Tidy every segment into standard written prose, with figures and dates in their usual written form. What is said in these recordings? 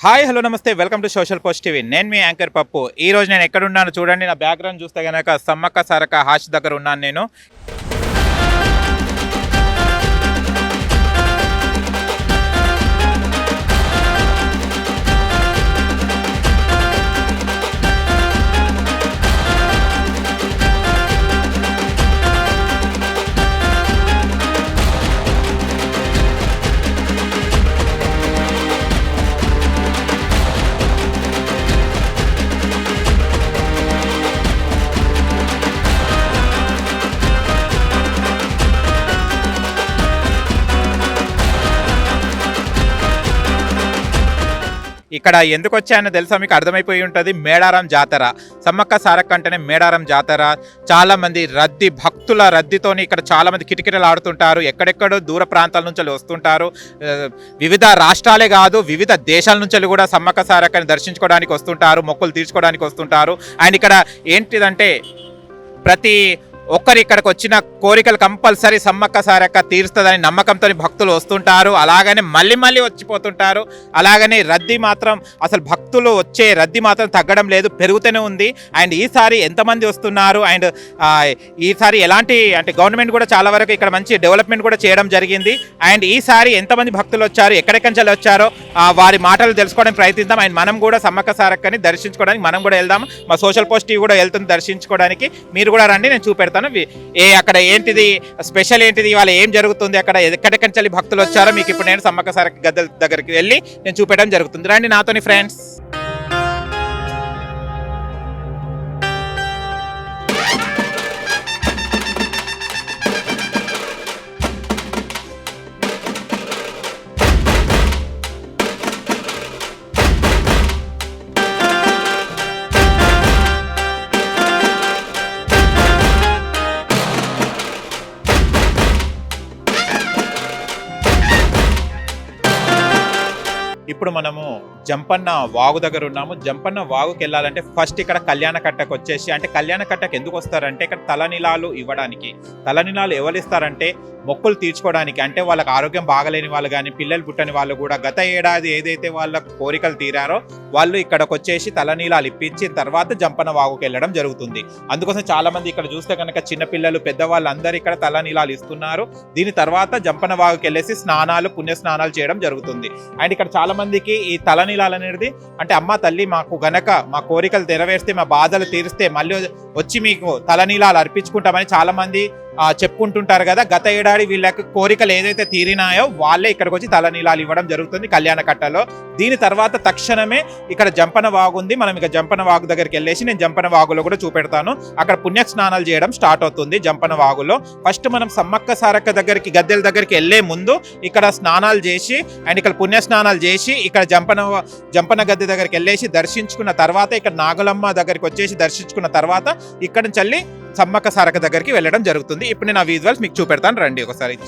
Hi hello నమస్తే welcome to social post TV. నేను మీ anchor పప్పు. ఈ రోజు నేను ఎక్కడ ఉన్నాను చూడండి. నా బ్యాక్గ్రౌండ్ చూస్తే కనుక సమ్మక్క సారక్క హాష్ దగ్గర ఉన్నాను నేను. ఇక్కడ ఎందుకు వచ్చాయని తెలుసా మీకు? అర్థమైపోయి ఉంటుంది. మేడారం జాతర, సమ్మక్క సారక్క అంటేనే మేడారం జాతర. చాలామంది రద్దీ, భక్తుల రద్దీతోని ఇక్కడ చాలామంది కిటకిటలు ఆడుతుంటారు. ఎక్కడెక్కడో దూర ప్రాంతాల నుంచి వస్తుంటారు. వివిధ రాష్ట్రాలే కాదు, వివిధ దేశాల నుంచి కూడా సమ్మక్క సారక్కని దర్శించుకోవడానికి వస్తుంటారు, మొక్కులు తీర్చుకోవడానికి వస్తుంటారు. అండ్ ఇక్కడ ఏంటిదంటే ప్రతి ఒక్కరు ఇక్కడికి వచ్చిన కోరికలు కంపల్సరీ సమ్మక్క సారక్క తీరుస్తుందని నమ్మకంతో భక్తులు వస్తుంటారు. అలాగనే మళ్ళీ వచ్చిపోతుంటారు. అలాగనే రద్దీ మాత్రం అసలు భక్తులు వచ్చే రద్దీ మాత్రం తగ్గడం లేదు, పెరుగుతూనే ఉంది. అండ్ ఈసారి ఎంతమంది వస్తున్నారు అండ్ ఈసారి ఎలాంటి అంటే గవర్నమెంట్ కూడా చాలా వరకు ఇక్కడ మంచి డెవలప్మెంట్ కూడా చేయడం జరిగింది. అండ్ ఈసారి ఎంతమంది భక్తులు వచ్చారు, ఎక్కడెక్కడి నుంచి వచ్చారో వారి మాటలు తెలుసుకోవడానికి ప్రయత్నిద్దాం. అండ్ మనం కూడా సమ్మక్క సారక్కని దర్శించుకోవడానికి మనం కూడా వెళ్దాం. మా సోషల్ పోస్ట్ టీవీ కూడా వెళ్తుంది దర్శించుకోవడానికి. మీరు కూడా రండి, నేను చూపెడతాను అక్కడ ఏంటిది స్పెషల్, ఏంటిది ఇవాళ ఏం జరుగుతుంది, అక్కడ ఎక్కడెక్కడి భక్తులు వచ్చారో మీకు ఇప్పుడు నేను సమ్మక్క సారక్క గద్దెల దగ్గరికి వెళ్ళి నేను చూపెట్టడం జరుగుతుంది. రండి నాతోని ఫ్రెండ్స్. ఇప్పుడు మనము జంపన్న వాగు దగ్గర ఉన్నాము. జంపన్న వాగుకి వెళ్ళాలంటే ఫస్ట్ ఇక్కడ కళ్యాణ కట్టకు వచ్చేసి, అంటే కళ్యాణ కట్టకు ఎందుకు వస్తారంటే ఇక్కడ తలనీలాలు ఇవ్వడానికి. తలనీలాలు ఎవరు ఇస్తారంటే మొక్కులు తీర్చుకోవడానికి. అంటే వాళ్ళకి ఆరోగ్యం బాగలేని వాళ్ళు కానీ, పిల్లలు పుట్టని వాళ్ళు కూడా గత ఏడాది ఏదైతే వాళ్ళ కోరికలు తీరారో వాళ్ళు ఇక్కడికి వచ్చేసి తలనీలాలు ఇప్పించిన తర్వాత జంపన్న వాగుకి వెళ్ళడం జరుగుతుంది. అందుకోసం చాలా మంది ఇక్కడ చూస్తే కనుక చిన్నపిల్లలు, పెద్దవాళ్ళు అందరూ ఇక్కడ తలనీలాలు ఇస్తున్నారు. దీని తర్వాత జంపన్న వాగుకి వెళ్ళేసి స్నానాలు, పుణ్య స్నానాలు చేయడం జరుగుతుంది. అండ్ ఇక్కడ చాలా మందికి ఈ తలనీలాలు అనేది అంటే అమ్మ తల్లి మాకు గనక మా కోరికలు నెరవేరిస్తే, మా బాధలు తీరిస్తే మళ్ళీ వచ్చి మీకు తలనీలాలు అర్పించుకుంటామని చాలా మంది చెప్పుకుంటుంటారు కదా. గత ఏడాది వీళ్ళకి కోరికలు ఏదైతే తీరినాయో వాళ్ళే ఇక్కడికి వచ్చి తలనీలాలు ఇవ్వడం జరుగుతుంది కళ్యాణ కట్టలో. దీని తర్వాత తక్షణమే ఇక్కడ జంపన వాగు ఉంది. మనం ఇక జంపన వాగు దగ్గరికి వెళ్ళేసి నేను జంపన వాగులో కూడా చూపెడతాను. అక్కడ పుణ్య స్నానాలు చేయడం స్టార్ట్ అవుతుంది జంపన వాగులో. ఫస్ట్ మనం సమ్మక్క సారక్క దగ్గరికి, గద్దెల దగ్గరికి వెళ్లే ముందు ఇక్కడ స్నానాలు చేసి అండ్ ఇక్కడ పుణ్య స్నానాలు చేసి ఇక్కడ జంపన గద్దె దగ్గరికి వెళ్ళేసి దర్శించుకున్న తర్వాత ఇక్కడ నాగులమ్మ దగ్గరికి వచ్చేసి దర్శించుకున్న తర్వాత ఇక్కడ నుంచి సమ్మక్క సారక్క దగ్గరికి వెళ్ళడం జరుగుతుంది. ఇప్పుడు నేను ఆ విజువల్స్ మీకు చూపెడతాను, రండి ఒకసారి.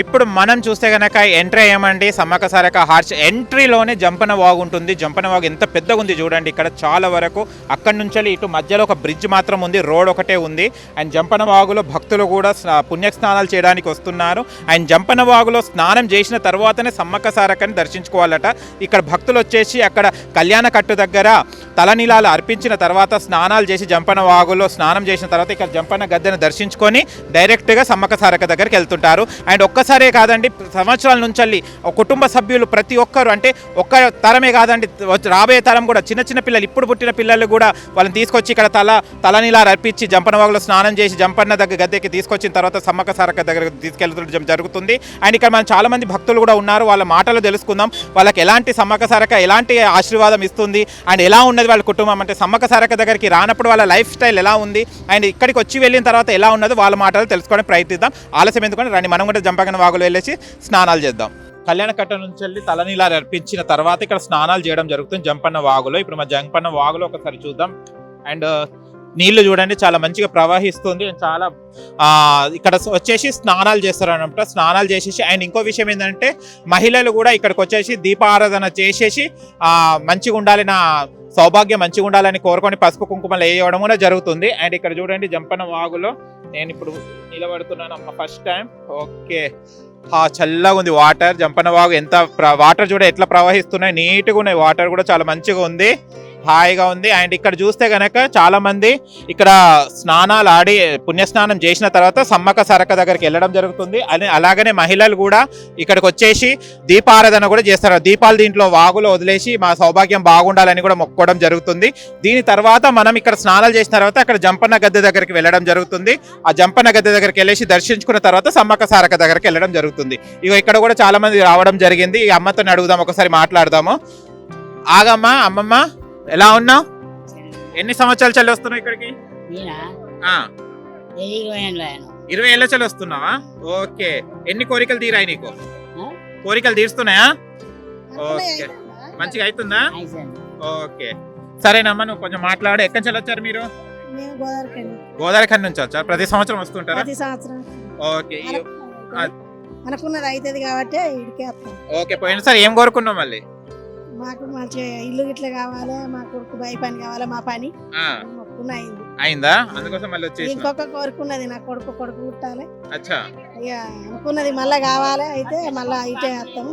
ఇప్పుడు మనం చూస్తే కనుక ఎంట్రీ అయ్యామండి సమ్మక్క సారక్క హార్చ్. ఎంట్రీలోనే జంపన వాగు ఉంటుంది. జంపన వాగు ఎంత పెద్దగా ఉంది చూడండి. ఇక్కడ చాలా వరకు అక్కడి నుంచి ఇటు మధ్యలో ఒక బ్రిడ్జ్ మాత్రం ఉంది, రోడ్ ఒకటే ఉంది. అండ్ జంపన వాగులో భక్తులు కూడా పుణ్యస్నానాలు చేయడానికి వస్తున్నారు. అండ్ జంపన వాగులో స్నానం చేసిన తర్వాతనే సమ్మక్క సారక్కని దర్శించుకోవాలట. ఇక్కడ భక్తులు వచ్చేసి అక్కడ కళ్యాణ కట్టు దగ్గర తలనీలాలు అర్పించిన తర్వాత స్నానాలు చేసి జంపన వాగులో స్నానం చేసిన తర్వాత ఇక్కడ జంపన గద్దెను దర్శించుకొని డైరెక్ట్గా సమ్మక్క సారక్క దగ్గరికి వెళ్తుంటారు. అండ్ ఒక్కసారే కాదండి, సంవత్సరాల నుంచి కుటుంబ సభ్యులు ప్రతి ఒక్కరు, అంటే ఒక్క తరమే కాదండి, రాబోయే తరం కూడా చిన్న చిన్న పిల్లలు, ఇప్పుడు పుట్టిన పిల్లలు కూడా వాళ్ళని తీసుకొచ్చి ఇక్కడ తలనీలాలు అర్పించి జంపన వాగులో స్నానం చేసి జంపన్న దగ్గర గద్దెకి తీసుకొచ్చిన తర్వాత సమ్మక్క సారక్క దగ్గర తీసుకెళ్తడం జరుగుతుంది. అండ్ ఇక్కడ మనం చాలా మంది భక్తులు కూడా ఉన్నారు, వాళ్ళ మాటలు తెలుసుకుందాం. వాళ్ళకి ఎలాంటి సమ్మక్క సారక్క ఎలాంటి ఆశీర్వాదం ఇస్తుంది అండ్ ఎలా ఉన్నది వాళ్ళ కుటుంబం, అంటే సమ్మక్క సారక్క దగ్గరికి రానప్పుడు వాళ్ళ లైఫ్ స్టైల్ ఎలా ఉంది అండ్ ఇక్కడికి వచ్చి వెళ్ళిన తర్వాత ఎలా ఉన్నదో వాళ్ళ మాటలు తెలుసుకోవడానికి ప్రయత్నిద్దాం. ఆలస్యం ఎందుకంటే రండి మనం కూడా జంపన్న వాగులో వెళ్ళేసి స్నానాలు చేద్దాం. కళ్యాణకట్ట నుంచి వెళ్ళి తలనీలాలు అర్పించిన తర్వాత ఇక్కడ స్నానాలు చేయడం జరుగుతుంది జంపన్న వాగులో. ఇప్పుడు మా జంపన్న వాగులో ఒకసారి చూద్దాం. అండ్ నీళ్లు చూడండి చాలా మంచిగా ప్రవహిస్తుంది. చాలా ఇక్కడ వచ్చేసి స్నానాలు చేస్తారు అనమాట. స్నానాలు చేసేసి అండ్ ఇంకో విషయం ఏంటంటే మహిళలు కూడా ఇక్కడికి వచ్చేసి దీపారాధన చేసేసి మంచిగా ఉండాలి, నా సౌభాగ్యం మంచిగా ఉండాలని కోరుకొని పసుపు కుంకుమలు వేయడం కూడా జరుగుతుంది. అండ్ ఇక్కడ చూడండి జంపన్న వాగులో నేను ఇప్పుడు నిలబడుతున్నాను అమ్మ ఫస్ట్ టైం. ఓకే, చల్లగా ఉంది వాటర్. జంపన్న వాగు ఎంత వాటర్ చూడ ఎట్లా ప్రవహిస్తున్నాయి, నీట్గా ఉన్నాయి. వాటర్ కూడా చాలా మంచిగా ఉంది, హాయిగా ఉంది. అండ్ ఇక్కడ చూస్తే గనక చాలా మంది ఇక్కడ స్నానాలు ఆడి పుణ్యస్నానం చేసిన తర్వాత సమ్మక్క సారక్క దగ్గరికి వెళ్ళడం జరుగుతుంది. అలాగనే మహిళలు కూడా ఇక్కడికి వచ్చేసి దీపారాధన కూడా చేస్తారు. దీపాలు దీంట్లో వాగులో వదిలేసి మా సౌభాగ్యం బాగుండాలని కూడా మొక్కుకోవడం జరుగుతుంది. దీని తర్వాత మనం ఇక్కడ స్నానాలు చేసిన తర్వాత అక్కడ జంపన్న గద్దె దగ్గరికి వెళ్ళడం జరుగుతుంది. ఆ జంపన్న గద్దె దగ్గరికి వెళ్ళేసి దర్శించుకున్న తర్వాత సమ్మక్క సారక్క దగ్గరికి వెళ్ళడం జరుగుతుంది. ఇక ఇక్కడ కూడా చాలా మంది రావడం జరిగింది. ఈ అమ్మతో అడుగుదాం, ఒకసారి మాట్లాడదాము. ఆగమ్మా, అమ్మమ్మ ఎలా ఉన్నావు? ఎన్ని సంవత్సరాలు చల్లి వస్తున్నావు ఇక్కడికి? 20 ఏళ్ళ చల్లి వస్తున్నావా? ఓకే, ఎన్ని కోరికలు తీరాయి నీకు? కోరికలు తీరుస్తున్నాయా? ఓకే, మంచిగా అవుతుందా? ఓకే, సరేనమ్మా నువ్వు కొంచెం మాట్లాడు. ఎక్కడి నుంచి వచ్చారు మీరు? గోదావరి నుంచి వచ్చారు. ప్రతి సంవత్సరం వస్తుంటారా? ఓకే, అనుకున్నది అవుతుంది కాబట్టి ఓకే. పోయినసారి ఏం కోరుకున్నావు మళ్ళీ? మాకు మంచి ఇల్లు గిట్ల కావాలి, మా కొడుకు బై పని కావాలి, మా పని అయిందా? అందుకోసం మళ్ళీ వచ్చేసి ఇంకొక కోరుకున్నది, నా కొడుకు పుట్టాలి. అచ్చా, ఇక అనుకున్నది మళ్ళా కావాలి, అయితే మళ్ళా ఇటే వస్తాము.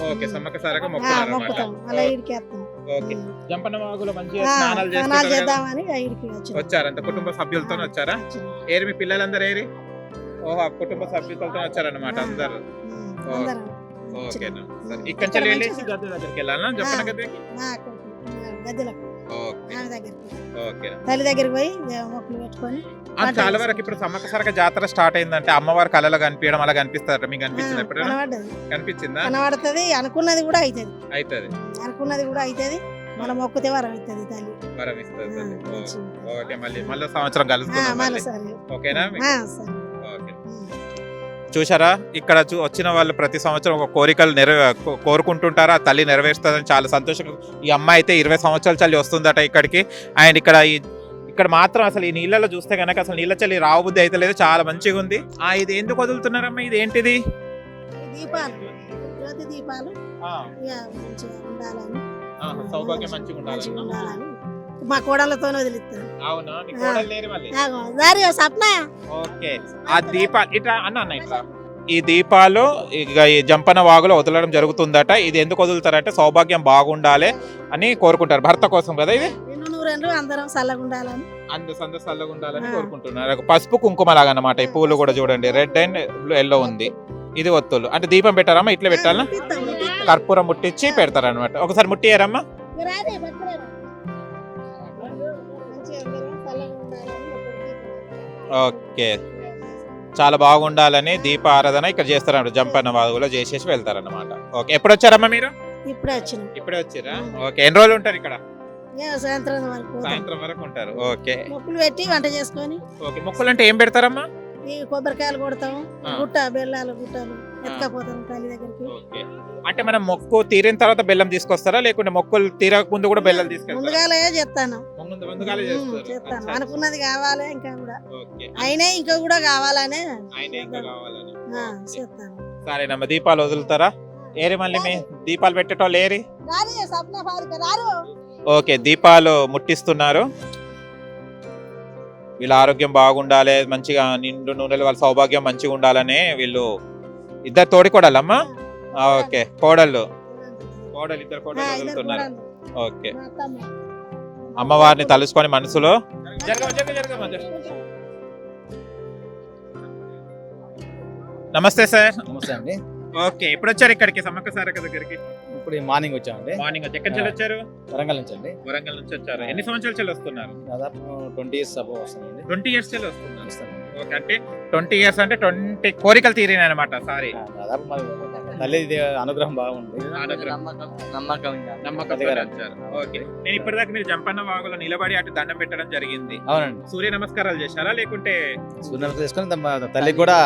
ఓకే, సమ్మక్క సారక్క మొక్కుతాం, మళ్ళీ ఇడికి వస్తాం. ఓకే, జంపన్న వాగులో మంచిగా స్నానాలు చేద్దామని ఇడికి వచ్చారు. అంత కుటుంబ సభ్యులతో వచ్చారా? ఏరి మీ పిల్లలందరూ ఏరి? ఓహో, కుటుంబ సభ్యులతో వచ్చారన్నమాట అందరు. ఓకేనా, సరే. ఇక్కడ నుంచి వెళ్ళేసి గద్దె దగ్గరికి వెళ్ళాలా? జంపన్న గద్దెకి తల్లి దగ్గరికి పోయి మొక్కులు పెట్టుకొని చాలా వరకు ఇప్పుడు సమ్మక్క సారక్క జాతర స్టార్ట్ అయిందంటే అమ్మవారి కళలో కనిపించడం అలా కనిపిస్తారు. మీకు కనిపించింది ఎప్పుడైనా? కనిపించిందా? కనబడుతుంది, అనుకున్నది కూడా అవుతుంది. అనుకున్నది కూడా అవుతుంది, మన మొక్కుతే వరం అవుతుంది, తల్లి వరం ఇస్తుంది. ఓకే, మళ్ళీ సంవత్సరం కలుసుకుందాం. ఓకేనా? చూసారా, ఇక్కడ వచ్చిన వాళ్ళు ప్రతి సంవత్సరం ఒక కోరికలు కోరుకుంటుంటారా, ఆ తల్లి నెరవేరుస్తుందని చాలా సంతోషంగా. ఈ అమ్మాయి అయితే 20 సంవత్సరాల చల్లి వస్తుందట ఇక్కడికి. అండ్ ఇక్కడ మాత్రం అసలు ఈ నీళ్ళలో చూస్తే కనుక అసలు నీళ్ళ చల్లి రావబుద్ధి అయితే లేదు, చాలా మంచిగా ఉంది. ఇది ఎందుకు వదులుతున్నారమ్మా? ఇది ఏంటిది? దీపాలు సౌభాగ్యం మంచిగా ఉండాలని మా కోడలతో వదిలిస్తారు. అవునా? మీ కోడలు లేరు మళ్ళీ? ఓకే, ఆ దీపాలు ఇట్లా అన్న ఇట్లా ఈ దీపాలు ఇక ఈ జంపన్న వాగులో వదలడం జరుగుతుందట. ఇది ఎందుకు వదులుతారంటే సౌభాగ్యం బాగుండాలి అని కోరుకుంటారు, భర్త కోసం కదా. ఇది అందరం చల్లగా ఉండాలని చల్లగా ఉండాలని కోరుకుంటున్నారు. పసుపు కుంకుమ లాగా అన్నమాట. ఈ పూలు కూడా చూడండి, రెడ్ అండ్ ఎల్లో ఉంది. ఇది ఒత్తులు అంటే దీపం పెట్టారమ్మా, ఇట్లా పెట్టాలా? కర్పూరం ముట్టించి పెడతారు అనమాట. ఒకసారి ముట్టియారమ్మా. ఓకే, చాలా బాగుండాలని దీప ఆరాధన ఇక్కడ చేస్తారన్నమాట. జంపన్న వాగులో చేసేసి వెళ్తారన్నమాట. ఓకే, ఎప్పుడు వచ్చారమ్మా మీరు? ఇప్పుడే వచ్చారా? ఓకే, ఎన్ని రోజులు ఉంటారు ఇక్కడ? సాయంత్రం వరకు ఉంటారు. ఓకే, మొక్కులు పెట్టి వంట చేసుకొని. ఓకే, మొక్కులు అంటే ఏం పెడతారమ్మా? కొబ్బరికాయలు కొడతాము, గుట్ట బెల్లాలు గుట్టలు ఎత్తుకపోతాం తల్లి దగ్గరికి. అంటే మనం మొక్కు తీరిన తర్వాత బెల్లం తీసుకొస్తారా, లేకుంటే మొక్కులు తీరక ముందు కూడా బెల్లం తీసుకెళ్తారా? ముందుగానే చెప్తాను, అనుకున్నది కావాలి, ఇంకా కూడా అయినా ఇంకా కూడా కావాలనే చెప్తాను. సరేనమ్మా, దీపాలు వదులుతారా? ఏరి మళ్ళీ మీ దీపాలు పెట్టేటోళ్ళు ఏరి? ఓకే, దీపాలు ముట్టిస్తున్నారు. వీళ్ళ ఆరోగ్యం బాగుండాలి, మంచిగా నిండు నూనెలు, వాళ్ళ సౌభాగ్యం మంచిగా ఉండాలని వీళ్ళు ఇద్దరు తోడి కోడలమ్మా. ఓకే, కోడలు ఇద్దరు కోడలు వదులుతున్నారు. ఓకే, అమ్మవారిని తలుసుకొని మనసులో నమస్తే సార్. నమస్తే అండి. ఓకే, ఎప్పుడు వచ్చారు ఇక్కడికి సమ్మక్క సారక్క దగ్గరికి? ఇప్పుడు మార్నింగ్ వచ్చామండి. మార్నింగ్ వచ్చి ఎక్కడి నుంచి వచ్చారు? వరంగల్ నుంచి అండి. వరంగల్ నుంచి వచ్చారు. ఎన్ని సంవత్సరాల నుంచి వస్తున్నారు? దాదాపు 20 years అబౌవ్ వస్తుందండి. 20 years నుంచి వస్తున్నారు. ఓకే, అంటే 20 years అంటే 20 కోరికలు తీరినాయి అనమాట. సారీ, దాదాపు తల్లి అనుగ్రహం బాగుంది. నమ్మకం నమ్మకంతో వచ్చారు. ఓకే. నేను ఇప్పటిదాకా మీరు జంపన్న వాగులో నిలబడి అటు దండం పెట్టడం జరిగింది. అవునండి. సూర్య నమస్కారాలు చేశారా లేకుంటే సూర్యుడు చేసుకొని తల్లికి కూడా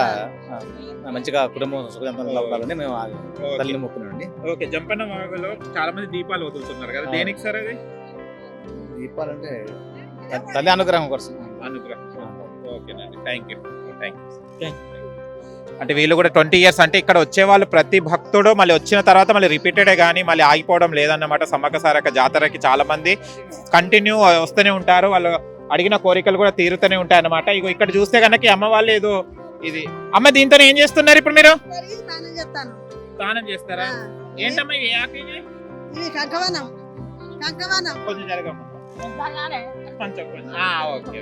మంచిగా కుటుంబం సుఖంగా ఉండాలని మేము ఆ తల్లిని మొక్కున్నాండి. ఓకే. జంపన్న వాగులో చాలా మంది దీపాలు వదులుతున్నారు కదా, దేనికి సార్ అది? దీపాలంటే తల్లి అనుగ్రహం కోసం. అనుగ్రహం. ఓకేనండి, థ్యాంక్ యూ. అంటే వీళ్ళు కూడా 20 ఇయర్స్ అంటే ఇక్కడ వచ్చే వాళ్ళు ప్రతి భక్తుడు మళ్ళీ వచ్చిన తర్వాత మళ్ళీ రిపీటెడే కానీ మళ్ళీ ఆగిపోవడం లేదన్నమాట. సమ్మక్క సారక్క జాతరకి చాలా మంది కంటిన్యూ వస్తూనే ఉంటారు, వాళ్ళు అడిగిన కోరికలు కూడా తీరుతూనే ఉంటాయి అన్నమాట. ఇగో ఇక్కడ చూస్తే కనుక అమ్మ వాళ్ళు ఏదో ఇది అమ్మ దీంతో ఏం చేస్తున్నారు ఇప్పుడు మీరు? స్నానం చేస్తాను. స్నానం చేస్తారా? ఏంటమ్మా ఇవి ఆకు ఇవి? ఇవి కంకవనం. కొంచెం జరగమ్మా. కొంచెం. ఓకే.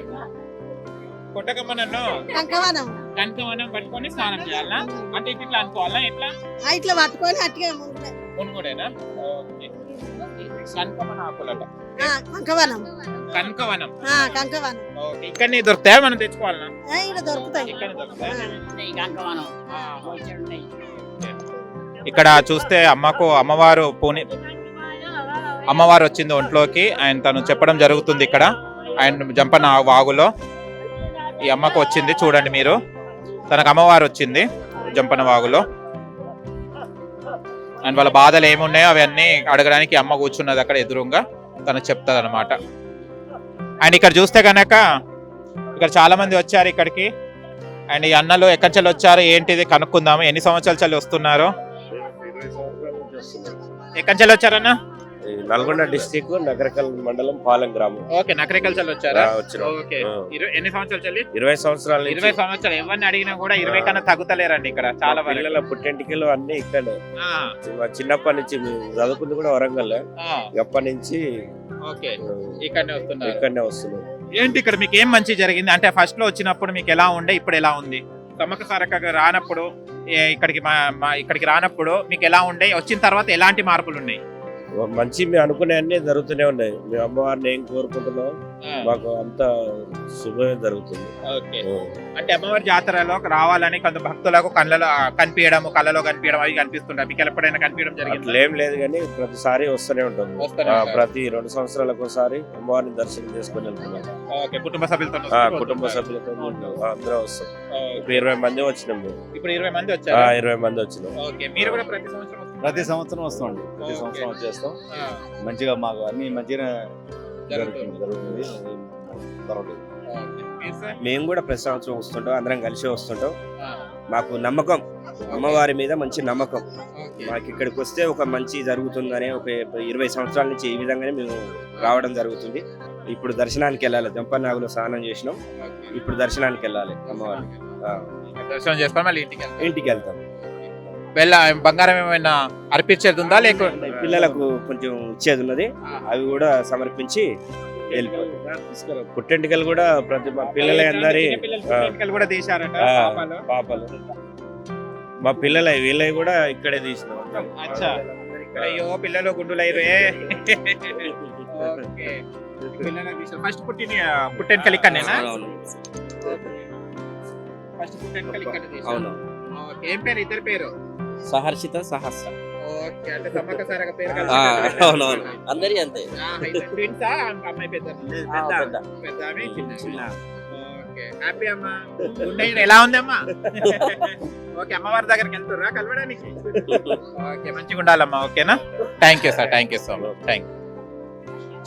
కొట్టకమ్మ నన్ను. కంకవనం కనకవనం పట్టుకొని స్నానం చేయాలా? అంటే ఇట్లా అనుకోవాలా? ఎట్లా ఇట్లా పట్టుకొని అట్టిగా మునుగుడేనా? ఓకే. కనకవనం ఆకులట. కంకవనం. కనకవనం. కంకవనం ఓకే. ఇక్కడనే దొరుకుతాయా, మనం తెచ్చుకోవాలనా? ఇక్కడ దొరుకుతాయి. ఇక్కడ దొరుకుతాయా? ఇక్కడ చూస్తే అమ్మవారు అమ్మవారు వచ్చింది ఒంట్లోకి. ఆయన తను చెప్పడం జరుగుతుంది ఇక్కడ. ఆయన జంపన్న వాగులో ఈ అమ్మకు వచ్చింది చూడండి మీరు. తనకు అమ్మవారు వచ్చింది జంపన్న వాగులో. అండ్ వాళ్ళ బాధలు ఏమున్నాయో అవన్నీ అడగడానికి అమ్మ కూర్చున్నది అక్కడ ఎదురుగా, తను చెప్తుంది అనమాట. అండ్ ఇక్కడ చూస్తే కనుక ఇక్కడ చాలా మంది వచ్చారు ఇక్కడికి. అండ్ ఈ అన్నలు ఎక్కడి నుంచి వచ్చారు ఏంటిది కనుక్కుందాము. ఎన్ని సంవత్సరాల నుంచి వస్తున్నారు? ఎక్కడి నుంచి వచ్చారన్న? నల్గొండ డిస్ట్రిక్ట్ నగరకల్ మండలం పాలెం గ్రామం. ఓకే. నగరికల్ వచ్చారా? ఓకే. ఎన్ని సంవత్సరాలు? 20 సంవత్సరాల 20 సంవత్సరాలు. ఎవరిని అడిగినా కూడా 20 కన్నా తగ్గుతలేరండి ఇక్కడ చాలా పిల్లల పుట్టెంటికలు అన్ని ఇక్కడే. చిన్నప్పటి నుంచి మేము చదువుకుంది కూడా వరంగల్. ఎప్పటి నుంచి ఇక్కడనే వస్తున్నాం. ఏంటి ఇక్కడ మీకు ఏం మంచి జరిగింది? అంటే ఫస్ట్ లో వచ్చినప్పుడు మీకు ఎలా ఉండే, ఇప్పుడు ఎలా ఉంది? సమ్మక్క సారక్క రానప్పుడు ఇక్కడికి రానప్పుడు మీకు ఎలా ఉండే, వచ్చిన తర్వాత ఎలాంటి మార్పులు ఉన్నాయి? మంచి మేము అనుకునే అన్ని జరుగుతూనే ఉన్నాయి. మేము అమ్మవారిని ఏం కోరుకుంటున్నాం మాకు అంత శుభమే జరుగుతుంది. అంటే అమ్మవారి జాతరలో రావాలని కొంత భక్తులకు కళ్ళలో కనిపించడం అవి కనిపిస్తుంటాయి. మీకు ఎప్పుడైనా కనిపించడం జరిగింది? ఏం లేదు కానీ ప్రతిసారి వస్తూనే ఉంటాం. ప్రతి 2 సంవత్సరాలకు ఒకసారి అమ్మవారిని దర్శనం చేసుకుని వెళ్తున్నాం. కుటుంబ సభ్యులతో అందరూ వస్తాం. ఇప్పుడు 20 మంది వచ్చినాం. ఇప్పుడు 20 మంది వచ్చారు. 20 మంది వచ్చినాం. మీరు కూడా ప్రతి సంవత్సరం వస్తామండి. ప్రతి సంవత్సరం వచ్చేస్తాం. మంచిగా మాకు అన్ని మంచిగా జరుగుతుంది. మేము కూడా ప్రతి సంవత్సరం వస్తుంటాం, అందరం కలిసి వస్తుంటాం. మాకు నమ్మకం, అమ్మవారి మీద మంచి నమ్మకం. మాకు ఇక్కడికి వస్తే ఒక మంచి జరుగుతుందని ఒక 20 సంవత్సరాల నుంచి ఈ విధంగానే మేము రావడం జరుగుతుంది. ఇప్పుడు దర్శనానికి వెళ్ళాలి. జంపన్నాగులో స్నానం చేసినాం, ఇప్పుడు దర్శనానికి వెళ్ళాలి. అమ్మవారికి దర్శనం చేసుకొని మళ్ళీ ఇంటికి వెళ్తాం. బంగారం ఏమైనా అర్పించేది ఉందా లేకపోతే పిల్లలకు కొంచెం ఇచ్చేది ఉన్నది, అవి కూడా సమర్పించి వెళ్ళిపోతాం. పుట్టెంటికలు కూడా ప్రతి పిల్లల అందరి పాపలు మా పిల్లల వీళ్ళవి కూడా ఇక్కడే తీసినాం. అయ్యో పిల్లలు గుడ్డులైరే. ఫస్ట్ పుట్టెంటికలు ఇక్కడనేనా? ఫస్ట్ పుట్టెంటికలు ఇక్కడ తీసాను. ఏం పేరు ఇద్దరు పేరు? సహర్షిత సహస్ర. ఓకే. అంటే సమ్మక్క సారక్క పేరు అవునవును, అందరి అంతే. ట్విన్సా? అమ్మాయి పెద్ద ఆమె చిన్న. ఓకే. హ్యాపీ అమ్మా. ఎలా ఉంది అమ్మా? ఓకే. అమ్మవారి దగ్గరికి వెళ్తుర్రా కలవడానికి? ఓకే. మంచిగా ఉండాలమ్మా. ఓకేనా? Thank you sir. Thank you so much. Thank you.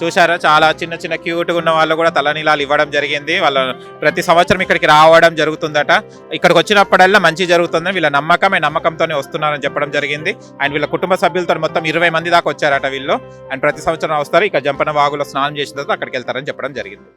చూసారా, చాలా చిన్న క్యూట్గా ఉన్న వాళ్ళు కూడా తలనీలాలు ఇవ్వడం జరిగింది. వాళ్ళ ప్రతి సంవత్సరం ఇక్కడికి రావడం జరుగుతుందట. ఇక్కడికి వచ్చినప్పుడల్లా మంచి జరుగుతుందని వీళ్ళ నమ్మకంతోనే వస్తున్నారని చెప్పడం జరిగింది. అండ్ వీళ్ళ కుటుంబ సభ్యులతో మొత్తం 20 మంది దాకా వచ్చారట వీళ్ళు. అండ్ ప్రతి సంవత్సరం వస్తారు. ఇక్కడ జంపన్న వాగులో స్నానం చేసిన తర్వాత అక్కడికి వెళ్తారని చెప్పడం జరిగింది.